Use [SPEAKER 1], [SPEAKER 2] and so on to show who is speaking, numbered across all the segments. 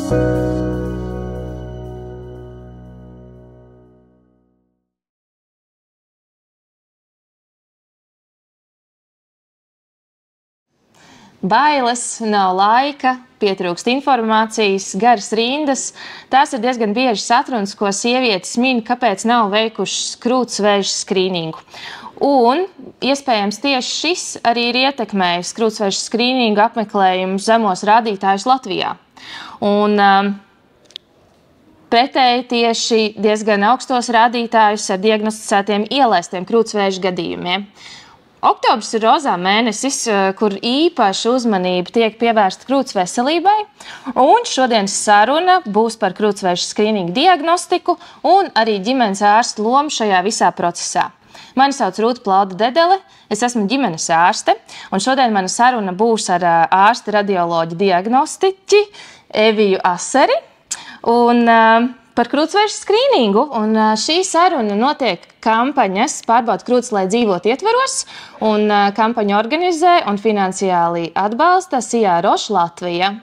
[SPEAKER 1] Bailes, nav laika, pietrūkst informācijas, garas rindas. Tās ir diezgan bieži satrunas, ko sievietes min, kāpēc nav veikušas krūtsvēža skrīningu. Un, iespējams, tieši šis arī ir ietekmējis krūtsvēža skrīningu apmeklējumu zemos rādītājus Latvijā. Un pretēji tieši diezgan augstos rādītājus ar diagnosticētiem ielaistiem krūtsvēža gadījumiem. Oktobrs ir rozā mēnesis, kur īpaša uzmanība tiek pievērsta krūts veselībai, un šodienas saruna būs par krūtsvēža skrīningu diagnostiku un arī ģimenes ārsta lomu šajā visā procesā. Mani sauc Rūta Plauda Dedele, es esmu ģimenes ārste, un šodien mana saruna būs ar ārsti radioloģi diagnostiķi Eviju Aseri un par krūtsvēža skrīningu. Un šī saruna notiek kampaņas Pārbaud krūtis, lai dzīvot ietvaros, un kampaņu organizē un finansiāli atbalsta Sijā Roša Latvija.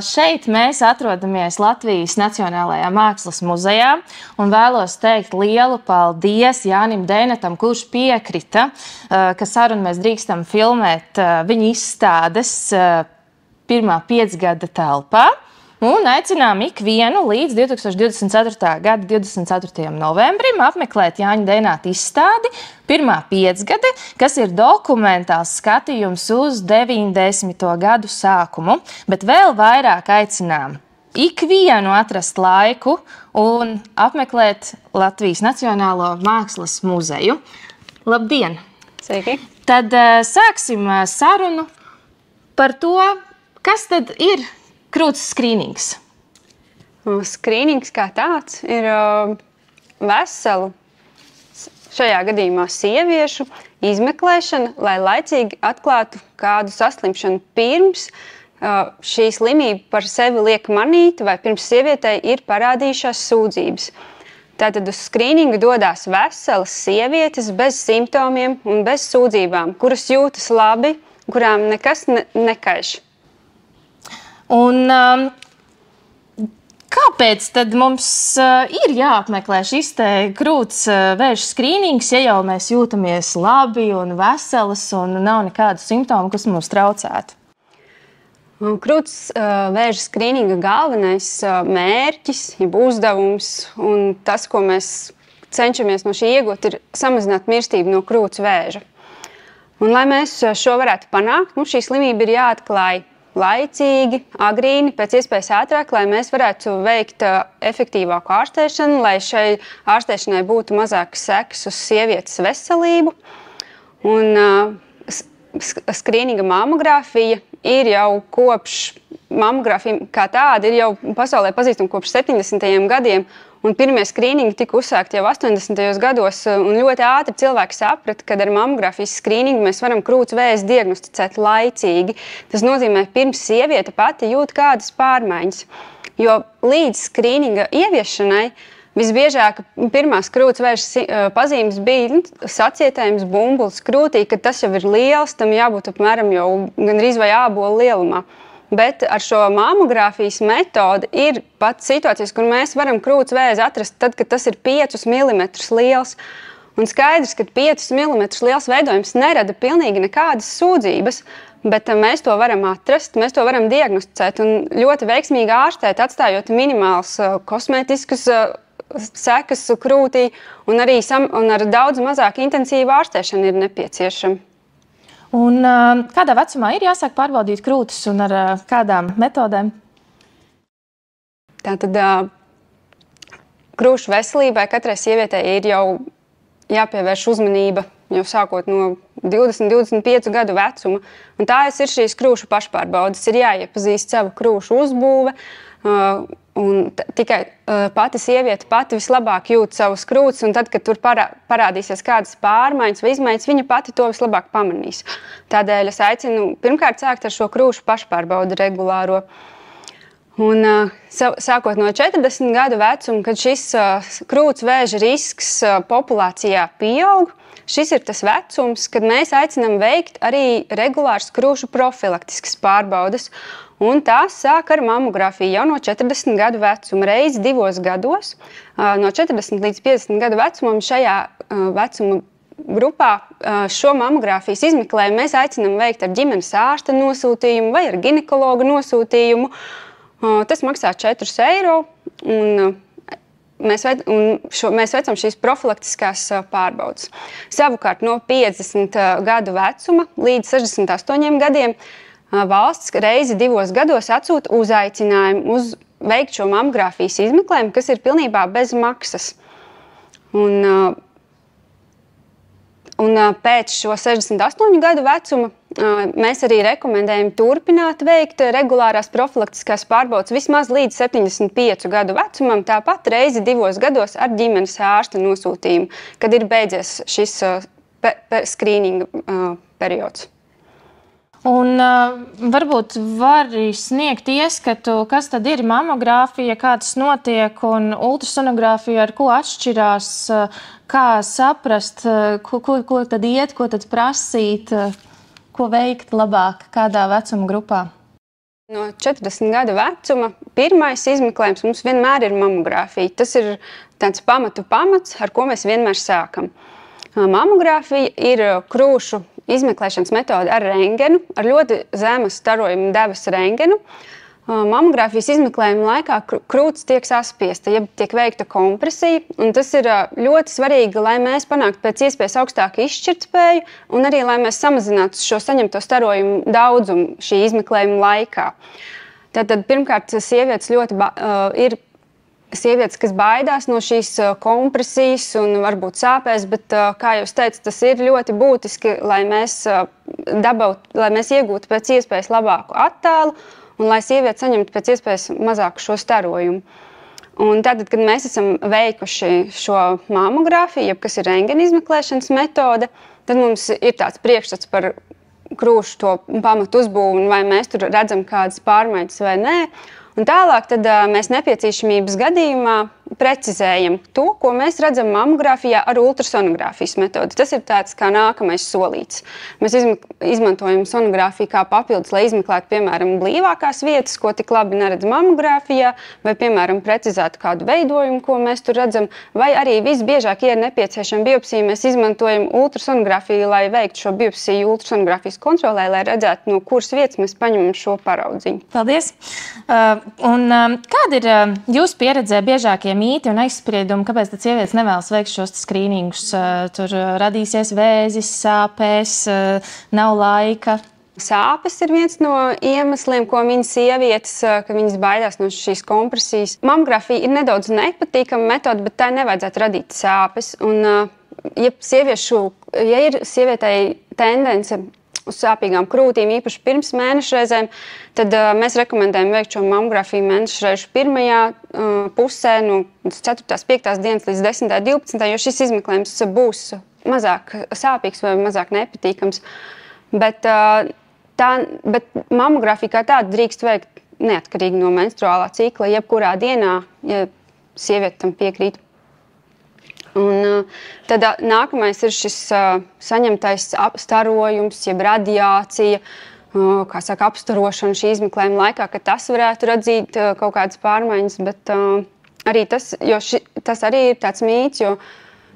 [SPEAKER 1] Šeit mēs atrodamies Latvijas Nacionālajā mākslas muzejā, un vēlos teikt lielu paldies Jānim Deinatam, kurš piekrita, ka sarunu mēs drīkstam filmēt viņa izstādes pirmā 5 gada telpā. Un aicinām ikvienu līdz 2024. gada 24. novembrim apmeklēt Jāņa Deinata izstādi pirmā 5 gada, kas ir dokumentāls skatījums uz 90. gadu sākumu. Bet vēl vairāk aicinām ikvienu atrast laiku un apmeklēt Latvijas Nacionālo mākslas muzeju. Labdien!
[SPEAKER 2] Sveiki!
[SPEAKER 1] Tad sāksim sarunu par to, kas tad ir krūts skrīnings.
[SPEAKER 2] Skrīnings kā tāds ir veselu, šajā gadījumā sieviešu, izmeklēšana, lai laicīgi atklātu kādu saslimšanu pirms šī slimība par sevi liek manīt vai pirms sievietei ir parādījušās sūdzības. Tātad uz skrīningu dodās veselas sievietes bez simptomiem un bez sūdzībām, kuras jūtas labi, kurām nekas nekaiš.
[SPEAKER 1] Un kāpēc tad mums ir jāapmeklē šis te krūts vēža skrīnings, ja jau mēs jūtamies labi un veselas un nav nekādu simptomu, kas mums traucētu?
[SPEAKER 2] Krūts vēža skrīninga galvenais mērķis, jeb uzdevums un tas, ko mēs cenšamies no šī iegūt, ir samazināt mirstību no krūts vēža. Un, lai mēs šo varētu panākt, mums šī slimība ir jāatklāj laicīgi, agrīni, pēc iespējas ātrāk, lai mēs varētu veikt efektīvāku ārstēšanu, lai šai ārstēšanai būtu mazākas sekas uz sievietes veselību. Un skrīninga mammogrāfija ir jau kopš, mammogrāfija kā tāda ir jau pasaulē pazīstama kopš 70. gadiem, un pirmie skrīningi tika uzsākti jau 80. gados, un ļoti ātri cilvēki saprata, ka ar mammogrāfijas skrīningu mēs varam krūts vēzi diagnosticēt laicīgi. Tas nozīmē, pirms sieviete pati jūt kādas pārmaiņas, jo līdz skrīninga ieviešanai visbiežāk pirmās krūts vēža pazīmes bija sacietējums bumbulis krūtī, kad tas jau ir liels, tam jābūt apmēram jau gandrīz vai ābola lielumā. Bet ar šo mammogrāfijas metodi ir pat situācijas, kur mēs varam krūts vēzi atrast tad, kad tas ir 5 mm liels. Un skaidrs, ka 5 mm liels veidojums nerada pilnīgi nekādas sūdzības, bet mēs to varam atrast, mēs to varam diagnosticēt un ļoti veiksmīgi ārstēt, atstājot minimāls kosmētiskus sekas krūtī un arī ar daudz mazāk intensīvu ārstēšanu ir nepieciešama.
[SPEAKER 1] Un kādā vecumā ir jāsāk pārbaudīt krūtis un ar kādām metodēm?
[SPEAKER 2] Tātad krūšu veselībai katrai sievietei ir jau jāpievērš uzmanība jau sākot no 20–25 gadu vecuma. Un tā ir šīs krūšu pašpārbaudes. Ir jāiepazīst savu krūšu uzbūve. Un tikai pati sieviete pati vislabāk jūt savus krūtis, un tad, kad tur parādīsies kādas pārmaiņas vai izmaiņas, viņa pati to vislabāk pamanīs. Tādēļ es aicinu pirmkārt sākt ar šo krūšu pašpārbaudi regulāro. Un, sākot no 40 gadu vecuma, kad šis krūts vēža risks populācijā pieaug, šis ir tas vecums, kad mēs aicinām veikt arī regulāras krūšu profilaktiskas pārbaudes. Un tās sāk ar mammografiju jau no 40 gadu vecuma, reizi 2 gados. No 40 līdz 50 gadu vecumam šajā vecuma grupā šo mammografijas izmeklējumu mēs aicinām veikt ar ģimenes ārsta nosūtījumu vai ar ginekologa nosūtījumu. Tas maksā 4 eiro. Mēs veicam šīs profilaktiskās pārbaudes. Savukārt no 50 gadu vecuma līdz 68 gadiem valsts reizi 2 gados atsūta uzaicinājumu uz veikt šo mammografijas izmeklējumu, kas ir pilnībā bez maksas. Un pēc šo 68 gadu vecuma mēs arī rekomendējam turpināt veikt regulārās profilaktiskās pārbaudes vismaz līdz 75 gadu vecumam, tāpat reizi 2 gados ar ģimenes ārsta nosūtījumu, kad ir beidzies šis skrīninga periods.
[SPEAKER 1] Un varbūt var sniegt ieskatu, kas tad ir mammogrāfija, kā tas notiek, un ultrasonogrāfija ar ko atšķirās, kā saprast, ko tad iet, ko tad prasīt, ko veikt labāk, kādā vecuma grupā?
[SPEAKER 2] No 40 gadu vecuma pirmais izmeklējums mums vienmēr ir mammogrāfija. Tas ir tāds pamats, ar ko mēs vienmēr sākam. Mammogrāfija ir krūšu izmeklēšanas metode ar rentgenu, ar ļoti zemu starojuma devas rentgenu. Mammogrāfijas izmeklējuma laikā krūts tiek saspiesta, ja tiek veikta kompresija, un tas ir ļoti svarīgi, lai mēs panāktu pēc iespējas augstāku izšķirtspēju, un arī, lai mēs samazinātu šo saņemto starojumu daudzumu šī izmeklējuma laikā. Tātad, pirmkārt, sievietes ir sievietes, kas baidās no šīs kompresijas un varbūt sāpēs, bet, kā jūs teicat, tas ir ļoti būtiski, lai mēs iegūtu pēc iespējas labāku attēlu un lai sieviete saņemtu pēc iespējas mazāku šo starojumu. Un tātad, kad mēs esam veikuši šo mammogrāfiju, kas ir rentgena izmeklēšanas metode, tad mums ir tāds priekšstats par krūšu to pamatu uzbūvi, vai mēs tur redzam kādas pārmaiņas vai nē. Un tālāk tad mēs nepieciešamības gadījumā precizējam to, ko mēs redzam mammogrāfijā ar ultrasonogrāfijas metodi. Tas ir tāds kā nākamais solīts. Mēs izmantojam sonogrāfiju kā papildus, lai izmeklētu, piemēram, blīvākās vietas, ko tik labi neredz mammogrāfijā, vai, piemēram, precizētu kādu veidojumu, ko mēs tur redzam, vai arī visbiežāk, ja ir nepieciešama biopsija, mēs izmantojam ultrasonogrāfiju, lai veiktu šo biopsiju ultrasonogrāfijas kontrolē, lai redzētu, no kuras vietas mēs paņemam šo paraudziņu.
[SPEAKER 1] Paldies! Kāda ir jūsu pieredzē biežākie mīti un aizspriedumi, kāpēc tad sievietes nevēlas veikt šos skrīningus? Tur radīsies vēzis, sāpēs, nav laika.
[SPEAKER 2] Sāpes ir viens no iemesliem, ko min sievietes, ka viņas baidās no šīs kompresijas. Mammogrāfija ir nedaudz nepatīkama metode, bet tā nevajadzētu radīt sāpes. Un, ja ir sievietei tendence uz sāpīgām krūtīm, īpaši pirms mēnešreizēm, tad mēs rekomendējam veikt šo mammogrāfiju mēnešreizu pirmajā pusē, no 4., 5. dienas līdz 10., 12., jo šis izmeklējums būs mazāk sāpīgs vai mazāk nepatīkams. Bet mammogrāfija kā tāda drīkst veikt neatkarīgi no menstruālā cikla, jebkurā dienā, ja sieviete tam piekrīt. Un tad nākamais ir šis saņemtais starojums, jeb radiācija, kā saka, apstarošana šī izmeklējuma laikā, ka tas varētu radzīt kaut kādas pārmaiņas, bet arī tas arī ir tāds mīts, jo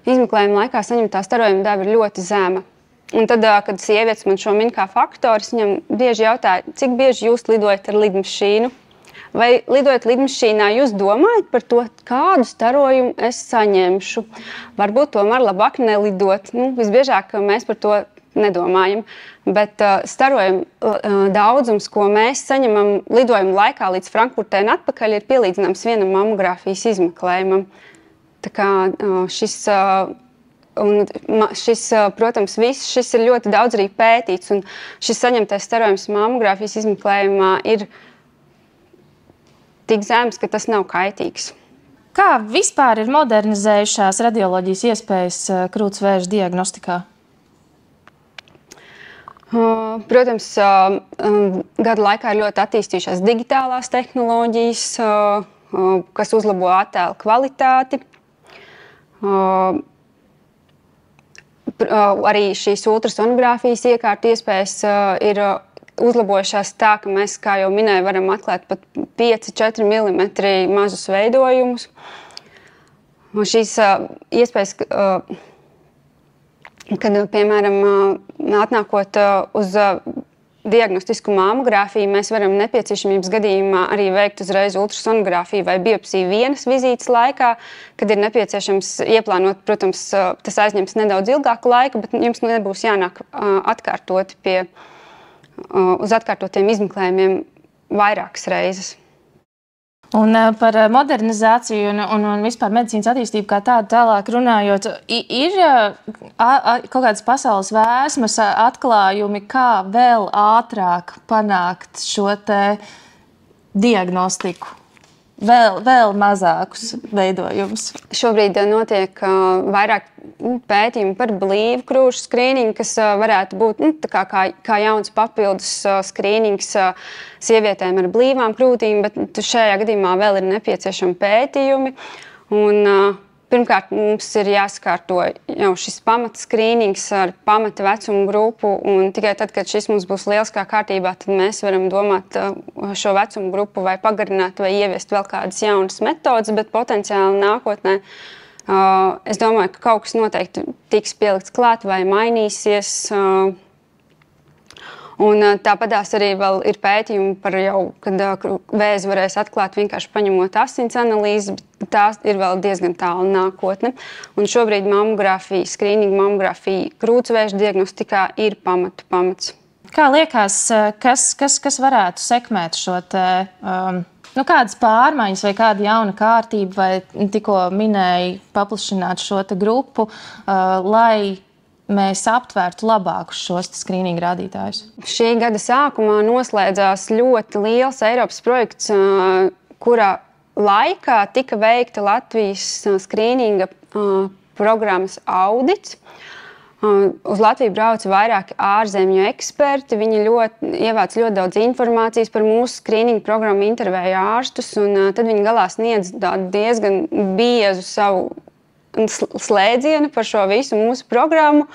[SPEAKER 2] izmeklējuma laikā saņemtā starojuma deva ir ļoti zema. Un tad, kad sievietes man šo min kā faktoris, viņam bieži jautāja, cik bieži jūs lidojat ar lidmašīnu? Vai lidojot lidmašīnā, jūs domājat par to, kādu starojumu es saņemšu? Varbūt tomēr labāk nelidot. Visbiežāk mēs par to nedomājam. Bet starojumu daudzums, ko mēs saņemam lidojuma laikā līdz Frankfurtē un atpakaļ, ir pielīdzināms vienam mammogrāfijas izmeklējumam. Tā kā protams, šis ir ļoti daudz arī pētīts, un šis saņemtais starojums mammogrāfijas izmeklējumā ir tik zems, ka tas nav kaitīgs.
[SPEAKER 1] Kā vispār ir modernizējušās radioloģijas iespējas krūtsvēža diagnostikā?
[SPEAKER 2] Protams, gadu laikā ir ļoti attīstījušās digitālās tehnoloģijas, kas uzlabo attēlu kvalitāti. Arī šīs ultrasonogrāfijas iekārtu iespējas ir uzlabojušās tā, ka mēs, kā jau minēju, varam atklāt pat 5–4 mm mazus veidojumus. Un šīs iespējas, kad, piemēram, atnākot uz diagnostisku mammogrāfiju, mēs varam nepieciešamības gadījumā arī veikt uzreiz ultrasonogrāfiju vai biopsiju vienas vizītes laikā, kad ir nepieciešams ieplānot, protams, tas aizņems nedaudz ilgāku laiku, bet jums nebūs jānāk atkārtot uz atkārtotiem izmeklējumiem vairākas reizes.
[SPEAKER 1] Un par modernizāciju un vispār medicīnas attīstību kā tādu tālāk runājot, ir kaut kādas pasaules vēsmas atklājumi, kā vēl ātrāk panākt šo te diagnostiku? Vēl mazākus veidojumus.
[SPEAKER 2] Šobrīd notiek vairāk pētījumi par blīvu krūšu skrīningu, kas varētu būt kā jauns papildus skrīnings sievietēm ar blīvām krūtīm, bet šajā gadījumā vēl ir nepieciešami pētījumi. Un, pirmkārt, mums ir jāsakārto jau šis pamata skrīnings ar pamata vecumu grupu, un tikai tad, kad šis mums būs lieliskā kārtībā, tad mēs varam domāt šo vecumu grupu vai pagarināt vai ieviest vēl kādas jaunas metodas, bet potenciāli nākotnē es domāju, ka kaut kas noteikti tiks pielikts klāt vai mainīsies. Un tāpatās arī vēl ir pētījumi par jau, kad vēzi varēs atklāt vienkārši paņemot asins analīzes, bet tā ir vēl diezgan tālu nākotne. Un šobrīd mammogrāfija, skrīninga mammogrāfija krūtsvēža diagnostikā ir pamats.
[SPEAKER 1] Kā liekas, kas varētu sekmēt šo te, kādas pārmaiņas vai kāda jauna kārtība, vai tikko minēja paplašināt šo te grupu, lai mēs aptvērtu labākus šos skrīninga rādītājus? Šī
[SPEAKER 2] gada sākumā noslēdzās ļoti liels Eiropas projekts, kurā laikā tika veikta Latvijas skrīninga programmas audits. Uz Latviju brauca vairāki ārzemju eksperti. Viņi ievāc ļoti daudz informācijas par mūsu skrīninga programmu, intervēja ārstus, un tad viņi galā sniedz diezgan biezu savu slēdzienu par šo visu mūsu programmu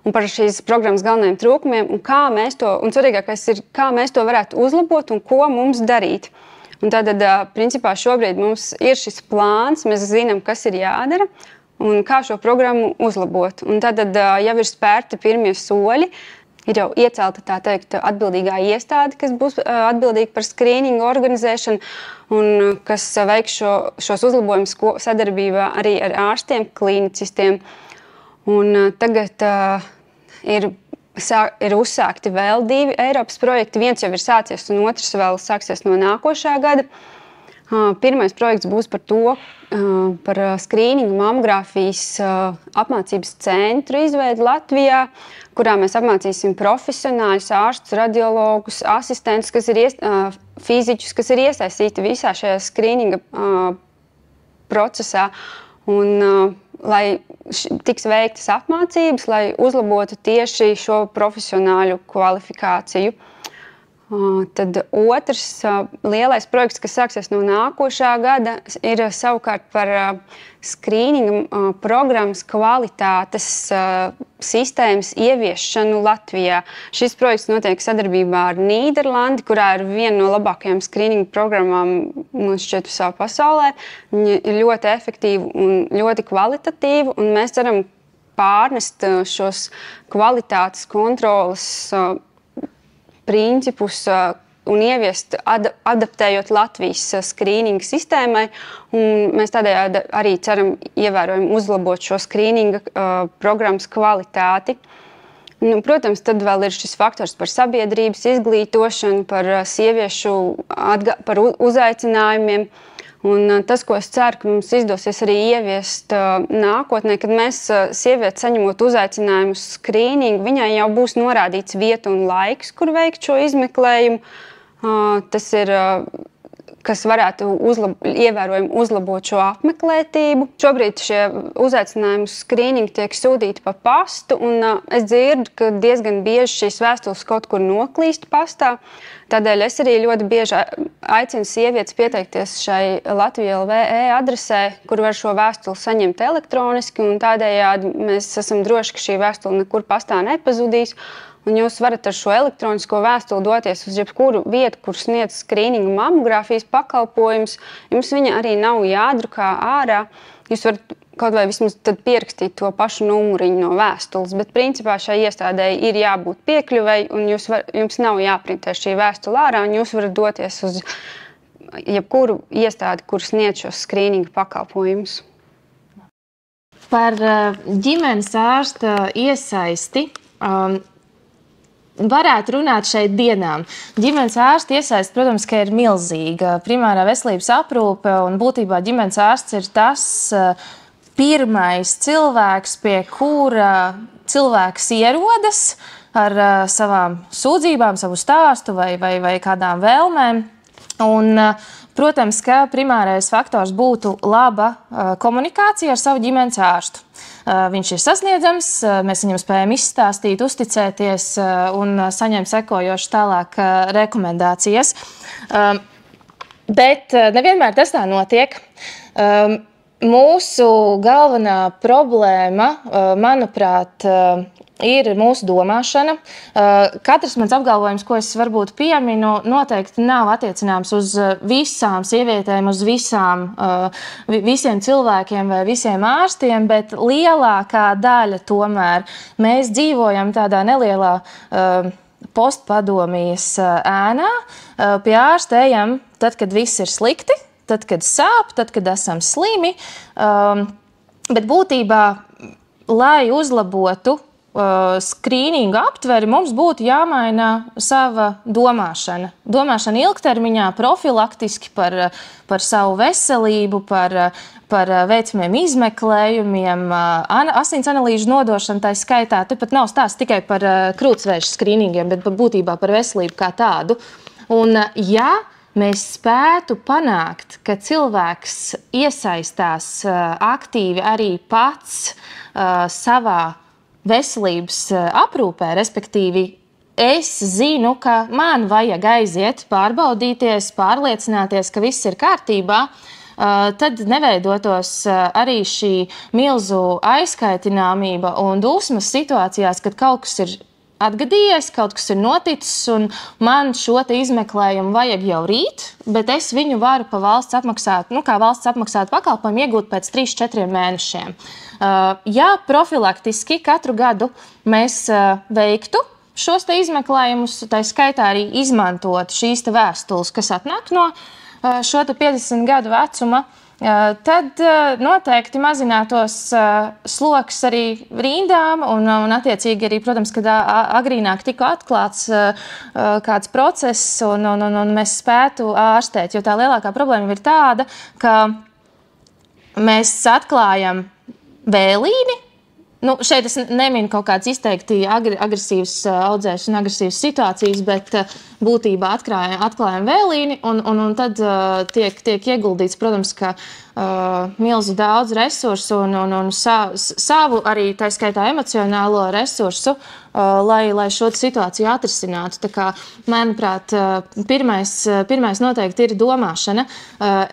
[SPEAKER 2] un par šīs programmas galvenajiem trūkumiem, un svarīgākais ir, kā mēs to varētu uzlabot un ko mums darīt. Un tātad, principā, šobrīd mums ir šis plāns, mēs zinām, kas ir jādara un kā šo programmu uzlabot. Un tātad jau ir spērti pirmie soļi, ir jau iecelta, tā teikt, atbildīgā iestāde, kas būs atbildīga par skrīningu organizēšanu un kas veiks šos uzlabojumus sadarbībā arī ar ārstiem, klīnicistiem. Un tagad ir uzsākti vēl 2 Eiropas projekti. Viens jau ir sācies un otrs vēl sāksies no nākošā gada. Pirmais projekts būs par to, par skrīningu mammogrāfijas apmācības centru izveidi Latvijā, kurā mēs apmācīsim profesionāļus, ārstus, radiologus, asistentus, fiziķus, kas ir iesaistīti visā šajā skrīninga procesā. Un, lai tiks veiktas apmācības, lai uzlabotu tieši šo profesionāļu kvalifikāciju. Tad otrs lielais projekts, kas sāksies no nākošā gada, ir savukārt par skrīninga programmas kvalitātes sistēmas ieviešanu Latvijā. Šis projekts notiek sadarbībā ar Nīderlandi, kurā ir viena no labākajām skrīninga programmām, man šķiet, visā pasaulē. Viņa ir ļoti efektīva un ļoti kvalitatīva, un mēs ceram pārnest šos kvalitātes kontroles principus un ieviest, adaptējot Latvijas skrīninga sistēmai. Un mēs tādējādi arī ceram ievērojami uzlabot šo skrīninga programmas kvalitāti. Protams, tad vēl ir šis faktors par sabiedrības izglītošanu, par sieviešu par uzaicinājumiem. Un tas, ko es ceru, ka mums izdosies arī ieviest nākotnē, kad mēs sievieti saņemot uzaicinājumu uz skrīningu, viņai jau būs norādīts vieta un laiks, kur veikt šo izmeklējumu. Tas ir kas varētu ievērojami uzlabot šo apmeklētību. Šobrīd šie uzaicinājumi uz skrīningu tiek sūtīti pa pastu, un es dzirdu, ka diezgan bieži šīs vēstules kaut kur noklīst pastā. Tādēļ es arī ļoti bieži aicinu sievietes pieteikties šai Latvija LV adresē, kur var šo vēstuli saņemt elektroniski, un tādējādi mēs esam droši, ka šī vēstule nekur pastā nepazudīs. Un jūs varat ar šo elektronisko vēstuli doties uz jebkuru vietu, kur sniedz skrīninga mammogrāfijas pakalpojums. Jums viņa arī nav jādrukā ārā. Jūs varat kaut vai vismaz tad pierakstīt to pašu numuriņu no vēstules, bet principā šai iestādēji ir jābūt piekļuvei, un jums nav jāprintē šī vēstule ārā, un jūs varat doties uz jebkuru iestādi, kur sniedz šos skrīninga pakalpojumus.
[SPEAKER 1] Par ģimenes ārsta iesaisti varētu runāt šeit dienām. Ģimenes ārsta iesaiste, protams, ka ir milzīga. Primārā veselības aprūpe, un būtībā ģimenes ārsts ir tas pirmais cilvēks, pie kura cilvēks ierodas ar savām sūdzībām, savu stāstu vai kādām vēlmēm. Un, protams, ka primārais faktors būtu laba komunikācija ar savu ģimenes ārstu. Viņš ir sasniedzams, mēs viņam spējam izstāstīt, uzticēties un saņemt sekojoši tālāk rekomendācijas. Bet nevienmēr tas tā notiek. Mūsu galvenā problēma, manuprāt, ir mūsu domāšana. Katrs mans apgalvojums, ko es varbūt pieminu, noteikti nav attiecināms uz visām sievietēm, uz visiem cilvēkiem vai visiem ārstiem, bet lielākā daļa tomēr mēs dzīvojam tādā nelielā postpadomijas ēnā. Pie ārsta ejam tad, kad viss ir slikti, tad, kad sāp, tad, kad esam slimi. Bet būtībā, lai uzlabotu skrīninga aptveri, mums būtu jāmaina sava domāšana. Domāšana ilgtermiņā, profilaktiski par savu veselību, par veicamiem izmeklējumiem, asins analīžu nodošanu, tā skaitā. Tepat nav stāsts tikai par krūtsvēža skrīningiem, bet būtībā par veselību kā tādu. Un, ja mēs spētu panākt, ka cilvēks iesaistās aktīvi arī pats savā veselības aprūpē, respektīvi, es zinu, ka man vajag aiziet, pārbaudīties, pārliecināties, ka viss ir kārtībā, tad neveidotos arī šī milzu aizkaitināmība un dusmas situācijās, kad kaut kas ir atgadījies, kaut kas ir noticis, un man šo te izmeklējumu vajag jau rīt, bet es viņu varu pa valsts apmaksāt, kā valsts apmaksāt pakalpojumu iegūt pēc 3-4 mēnešiem. Ja profilaktiski katru gadu mēs veiktu šos te izmeklējumus, tā skaitā arī izmantot šīs te vēstules, kas atnāk no šo te 50 gadu vecuma, tad noteikti mazinātos sloks arī rindām un attiecīgi arī, protams, kad agrīnāk tika atklāts kāds process un mēs spētu ārstēt, jo tā lielākā problēma ir tāda, ka mēs atklājam vēlīni. Šeit es neminu kaut kāds izteikti agresīvs audzēšana, agresīvas situācijas, bet būtībā atklājam vēlīni un tad tiek ieguldīts, protams, ka milzu daudz resursu un savu arī tā skaitā emocionālo resursu, lai šo situāciju atrisinātu. Tā kā, manuprāt, pirmais noteikti ir domāšana.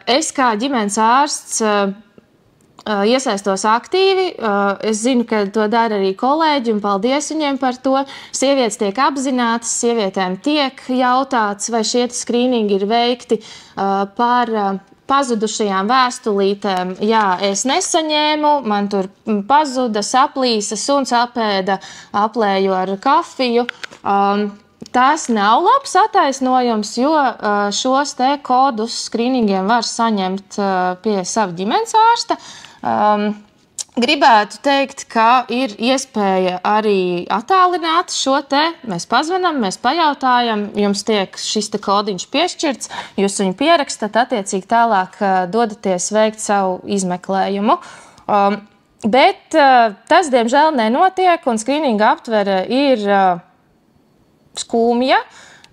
[SPEAKER 1] Es kā ģimenes ārsts iesaistos aktīvi. Es zinu, ka to dara arī kolēģi, un paldies viņiem par to. Sievietes tiek apzinātas, sievietēm tiek jautāts, vai šie skrīningi ir veikti par pazudušajām vēstulītēm. Jā, es nesaņēmu, man tur pazuda, saplīsa, suns apēda, aplēju ar kafiju. Tas nav labs attaisnojums, jo šos te kodus skrīningiem var saņemt pie sava ģimenes ārsta. Gribētu teikt, ka ir iespēja arī attālināt šo te. Mēs pazvanam, mēs pajautājam, jums tiek šis te kodiņš piešķirts, jūs viņu pierakstat, attiecīgi tālāk dodaties veikt savu izmeklējumu. Bet tas, diemžēl, nenotiek, un skrīninga aptvere ir skumja.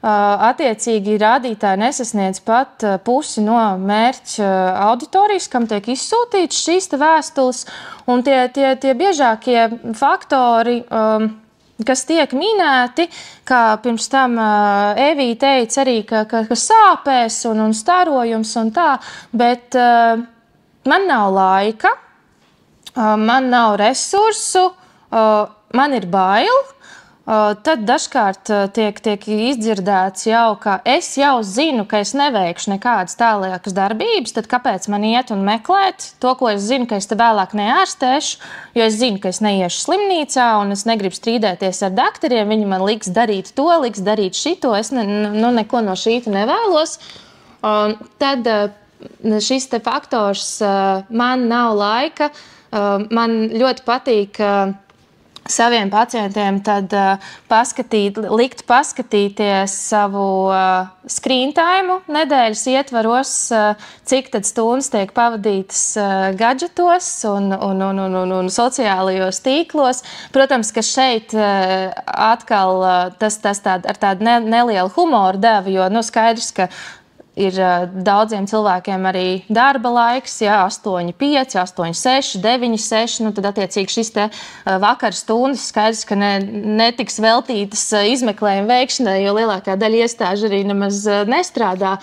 [SPEAKER 1] attiecīgi rādītāji nesasniedz pat pusi no mērķa auditorijas, kam tiek izsūtīts šīs vēstules. Un tie biežākie faktori, kas tiek minēti, kā pirms tam Evija teica arī, ka sāpēs un starojums un tā, bet man nav laika, man nav resursu, man ir bail. Tad dažkārt tiek izdzirdēts jau, ka es jau zinu, ka es neveikšu nekādas tālākas darbības, tad kāpēc man iet un meklēt to, ko es zinu, ka es te vēlāk neārstēšu, jo es zinu, ka es neiešu slimnīcā un es negribu strīdēties ar doktoriem, viņi man liks darīt to, liks darīt šito, es neko no šīta nevēlos. Tad šis te faktors, man nav laika, man ļoti patīk saviem pacientiem tad likt paskatīties savu screen time nedēļas ietvaros, cik tad stundas tiek pavadītas gadžetos un sociālajos tīklos. Protams, ka šeit atkal tas ar tādu nelielu humoru deva, jo skaidrs, ka ir daudziem cilvēkiem arī darba laiks, 8, 5, 8, 6, 9, 6. Tad, attiecīgi, šis vakar stundas skaidrs, ka netiks veltītas izmeklējuma veikšanai, jo lielākā daļa iestāžu arī nemaz nestrādā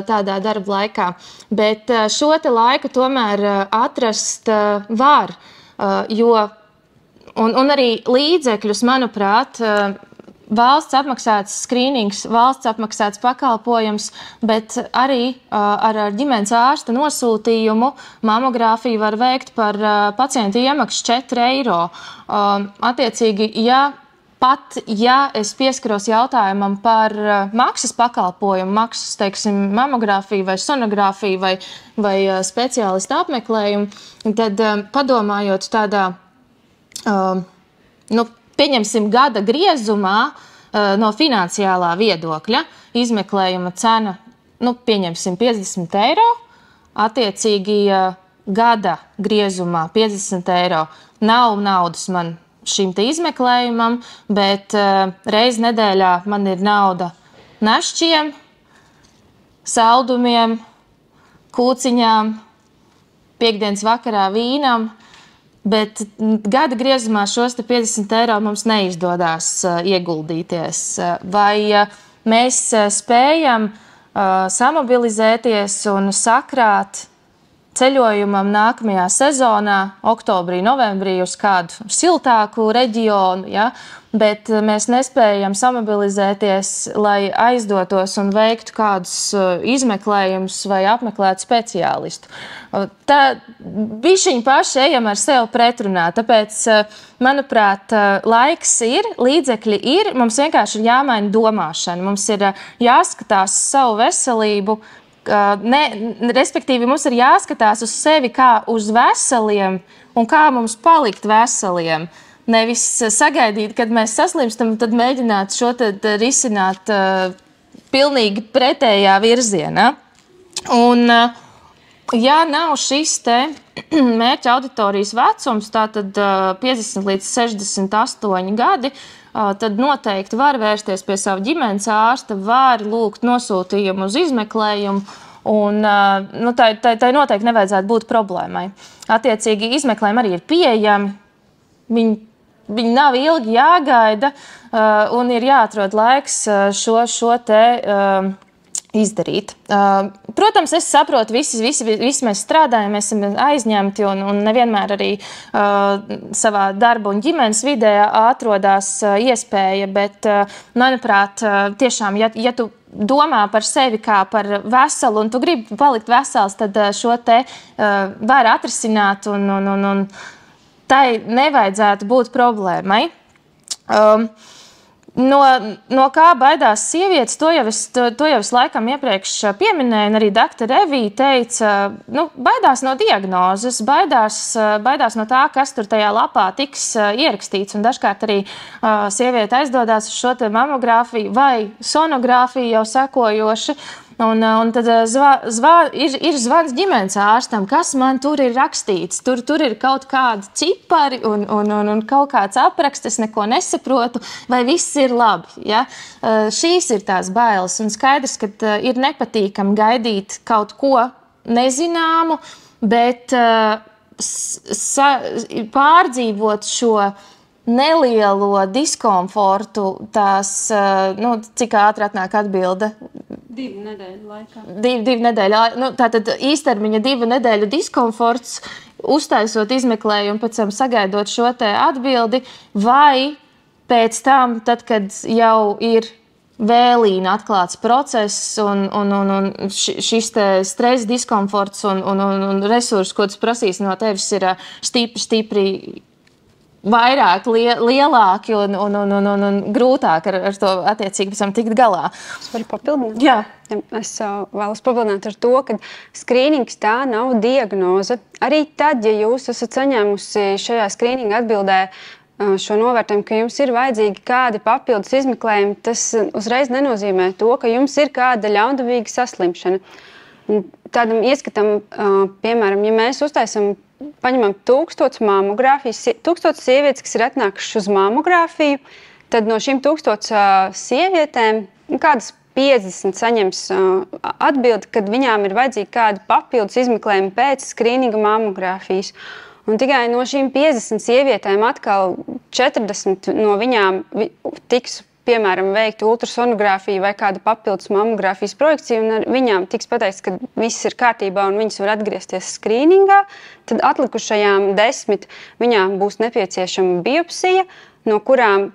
[SPEAKER 1] tādā darba laikā. Bet šo te laiku tomēr atrast var, jo un arī līdzekļus, manuprāt, valsts apmaksāts skrīnings, valsts apmaksāts pakalpojums, bet arī ar ģimenes ārsta nosūtījumu mamogrāfiju var veikt par pacientu iemaksu 4 eiro. Attiecīgi, ja es pieskaros jautājumam par maksas pakalpojumu, maksas, teiksim, mamogrāfiju vai sonogrāfiju vai speciālistu apmeklējumu, tad padomājot tādā, pieņemsim, gada griezumā no finansiālā viedokļa, izmeklējuma cena, pieņemsim, 50 eiro, attiecīgi gada griezumā 50 eiro nav naudas man šim te izmeklējumam, bet reizi nedēļā man ir nauda našķiem, saldumiem, kūciņām, piektdienas vakarā vīnam. Bet gada griezumā šos 50 eiro mums neizdodas ieguldīties. Vai mēs spējam samobilizēties un sakrāt ceļojumam nākamajā sezonā, oktobrī, novembrī, uz kādu siltāku reģionu, bet mēs nespējam samobilizēties, lai aizdotos un veiktu kādus izmeklējumus vai apmeklētu speciālistu. Tā bišķiņi paši ejam ar sevi pretrunā, tāpēc, manuprāt, laiks ir, līdzekļi ir, mums vienkārši ir jāmaina domāšana, mums ir jāskatās savu veselību, respektīvi, mums ir jāskatās uz sevi kā uz veseliem un kā mums palikt veseliem. Nevis sagaidīt, kad mēs saslimstam, tad mēģināt šo risināt pilnīgi pretējā virzienā. Un, ja nav šis te mērķa auditorijas vecums, tātad 50 līdz 68 gadi, tad noteikti var vērsties pie sava ģimenes ārsta, var lūgt nosūtījumu uz izmeklējumu, un tai noteikti nevajadzētu būt problēmai. Attiecīgi, izmeklējumi arī ir pieejami, viņi nav ilgi jāgaida, un ir jāatrod laiks šo te izdarīt. Protams, es saprotu, visi mēs strādājam, mēs esam aizņemti un nevienmēr arī savā darba un ģimenes vidē atrodās iespēja, bet, manuprāt, tiešām, ja tu domā par sevi kā par veselu un tu gribi palikt vesels, tad šo te var atrisināt un tai nevajadzētu būt problēmai. No kā baidās sievietes, to jau es laikam iepriekš pieminēju, un arī doktora Evija teica, baidās no diagnozes, baidās no tā, kas tur tajā lapā tiks ierakstīts, un dažkārt arī sieviete aizdodās uz šo te mamogrāfiju vai sonogrāfiju jau sekojoši, Un tad ir zvans ģimenes ārstam, kas man tur ir rakstīts. Tur ir kaut kādi cipari un kaut kāds apraksts, es neko nesaprotu, vai viss ir labi. Ja? Šīs ir tās bailes. Un skaidrs, ka ir nepatīkami gaidīt kaut ko nezināmu, bet pārdzīvot šo nelielo diskomfortu, cik ātri atnāk atbilde?
[SPEAKER 2] 2 nedēļu laikā.
[SPEAKER 1] 2 nedēļu. Tātad īstermiņa 2 nedēļu diskomforts, uztaisot izmeklējumu, pēc tam sagaidot šo te atbildi, vai pēc tam, tad, kad jau ir vēlīna atklāts process un šis te stress, diskomforts un resursi, ko tas prasīs no tevis, ir stipri vairāk, lielāki un grūtāk ar to attiecīgi pēc tam tikt galā.
[SPEAKER 2] Es varu papildināt?
[SPEAKER 1] Jā.
[SPEAKER 2] Es vēlos papildināt ar to, ka skrīnings tā nav diagnoze. Arī tad, ja jūs esat saņēmusi šajā skrīninga atbildē šo novērtējumu, ka jums ir vajadzīgi kādi papildus izmeklējumi, tas uzreiz nenozīmē to, ka jums ir kāda ļaundabīga saslimšana. Tādam ieskatam, piemēram, ja mēs paņemam 1000 mammogrāfijas, 1000 sievietes, kas ir atnākušas uz mammogrāfiju, tad no šīm 1000 sievietēm kādas 50 saņems atbildi, kad viņām ir vajadzīgi kādi papildus izmeklējumi pēc skrīninga mammogrāfijas. Un tikai no šīm 50 sievietēm atkal 40 no viņām tiks, piemēram, veikta ultrasonogrāfija vai kāda papildus mammogrāfijas projekcija, un ar viņām tiks pateikts, ka viss ir kārtībā un viņas var atgriezties skrīningā, tad atlikušajām 10 viņām būs nepieciešama biopsija, no kurām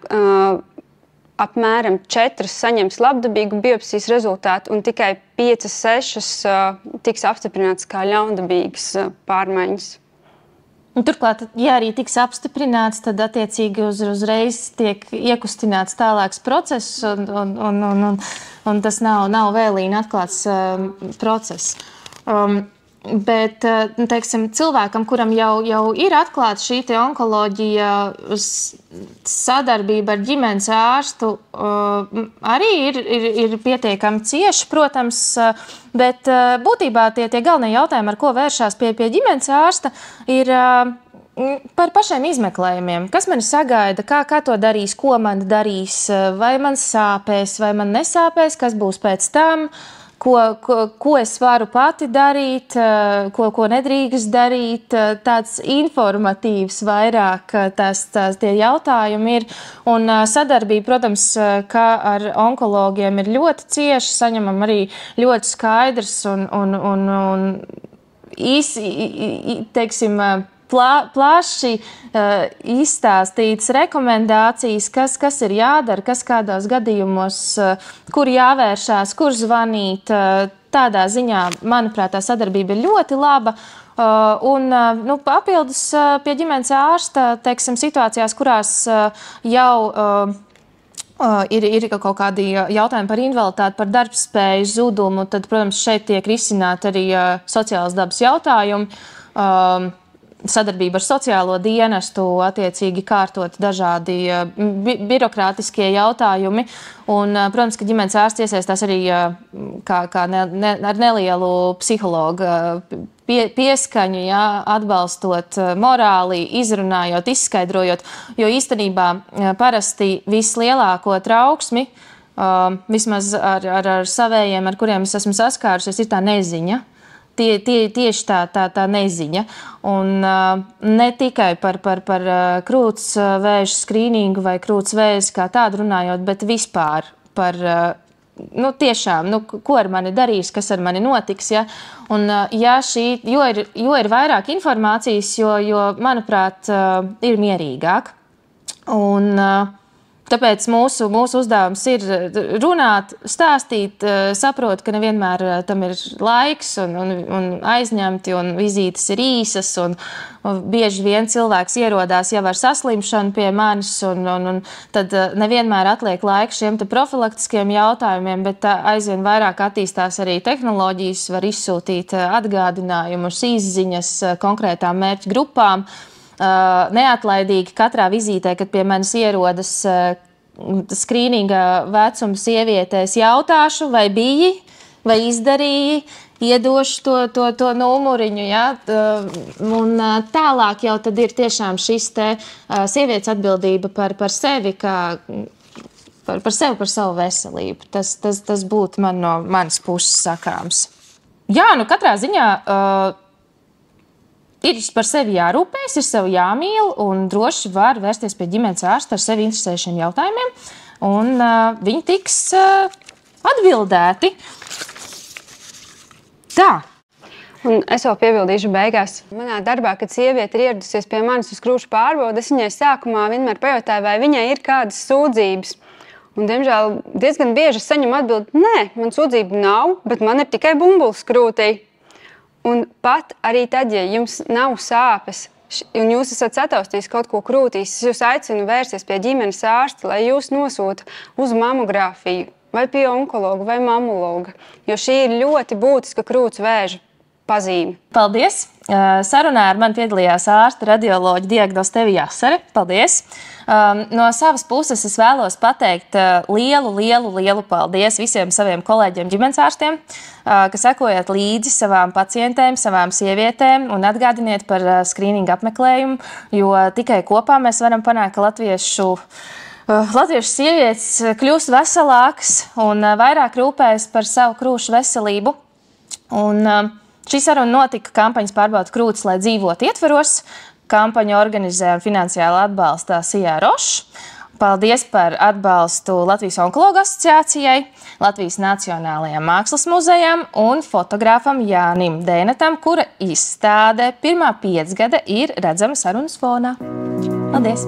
[SPEAKER 2] apmēram 4 saņems labdabīgu biopsijas rezultātu, un tikai 5-6 tiks apstiprināts kā ļaundabīgas pārmaiņas.
[SPEAKER 1] Turklāt, ja arī tiks apstiprināts, tad attiecīgi uzreiz tiek iekustināts tālāks process, un tas nav vēlīna atklāts process. Bet, teiksim, cilvēkam, kuram jau ir atklāta šī te onkoloģija, sadarbība ar ģimenes ārstu arī ir pietiekami cieša, protams, bet būtībā tie galvenie jautājumi, ar ko vēršās pie ģimenes ārsta, ir par pašiem izmeklējumiem. Kas mani sagaida, kā to darīs, ko man darīs, vai man sāpēs, vai man nesāpēs, kas būs pēc tam, ko es varu pati darīt, ko nedrīkst darīt. Tāds informatīvs vairāk tie jautājumi ir. Un sadarbība, protams, kā ar onkologiem ir ļoti cieša, saņemam arī ļoti skaidrs un īsi, teiksim, plaši izstāstītas rekomendācijas, kas ir jādara, kas kādos gadījumos, kur jāvēršās, kur zvanīt. Tādā ziņā, manuprāt, tā sadarbība ir ļoti laba. Un papildus pie ģimenes ārsta, teiksim, situācijās, kurās jau ir kaut kādi jautājumi par invaliditāti, par darbspēju zudumu, tad, protams, šeit tiek risināti arī sociālas dabas jautājumi. Sadarbība ar sociālo dienestu, attiecīgi kārtot dažādi birokrātiskie jautājumi. Un, protams, ka ģimenes ārsts iesaistās arī ar nelielu psihologa pieskaņu, atbalstot morāli, izrunājot, izskaidrojot. Jo īstenībā parasti vislielāko trauksmi, vismaz ar savējiem, ar kuriem es esmu saskārusies, ir tā neziņa. Tieši tā neziņa. Un ne tikai par krūts vēža skrīningu vai krūts vēzi kā tādu runājot, bet vispār par, tiešām, ko ar mani darīs, kas ar mani notiks. Ja? Un, jo ir vairāk informācijas, jo manuprāt, ir mierīgāk. Un, tāpēc mūsu uzdevums ir runāt, stāstīt, saprot, ka nevienmēr tam ir laiks un aizņemti, un vizītes ir īsas, un bieži vien cilvēks ierodās jau ar saslimšanu pie manis, un tad nevienmēr atliek laiku šiem profilaktiskiem jautājumiem, bet aizvien vairāk attīstās arī tehnoloģijas, var izsūtīt atgādinājumus, izziņas konkrētām mērķu grupām. Neatlaidīgi katrā vizītē, kad pie manis ierodas skrīninga vecuma sievietēs, jautāšu, vai biji, vai izdarīji, iedošu to numuriņu, ja? Un tālāk jau tad ir tiešām šis te sievietes atbildība par sevi, par sevi, par savu veselību. Tas būtu man no manas puses sakāms. Jā, nu katrā ziņā ir par sevi jārūpējas, ir sevi jāmīl un droši var vērsties pie ģimenes ārsta ar sevi interesējušiem jautājumiem, un viņi tiks atbildēti. Tā.
[SPEAKER 2] Un es vēl piebildīšu beigās. Manā darbā, kad sieviete ir ieradusies pie manis uz krūšu pārbaudi, es viņai sākumā vienmēr pajautāju, vai viņai ir kādas sūdzības. Un, diemžēl, diezgan bieži saņemu atbildi, nē, man sūdzību nav, bet man ir tikai bumbulis krūtī. Un pat arī tad, ja jums nav sāpes, un jūs esat sataustījis kaut ko krūtīs, es jūs aicinu vērsties pie ģimenes ārsta, lai jūs nosūta uz mamogrāfiju, vai pie onkologa vai mamologa, jo šī ir ļoti būtiska krūts vēža pazīme.
[SPEAKER 1] Paldies! Sarunā ar mani piedalījās ārsta radioloģa diagnoste Evija Asare. Paldies! No savas puses es vēlos pateikt lielu paldies visiem saviem kolēģiem ģimenes ārstiem, ka sekojat līdzi savām pacientēm, savām sievietēm un atgādiniet par skrīningu apmeklējumu, jo tikai kopā mēs varam panākt, ka latviešu sievietes kļūst veselākas un vairāk rūpējas par savu krūšu veselību. Un šī saruna notika kampaņas Pārbauda krūtis, lai dzīvotu ietvaros. Kampaņu organizē un finansiāli atbalsta Sijā Roša. Paldies par atbalstu Latvijas onkologu asociācijai, Latvijas Nacionālajām mākslas muzejām un fotogrāfam Jānim Dēnetam, kura izstāde pirmā 5 gada ir redzama sarunas fonā. Paldies!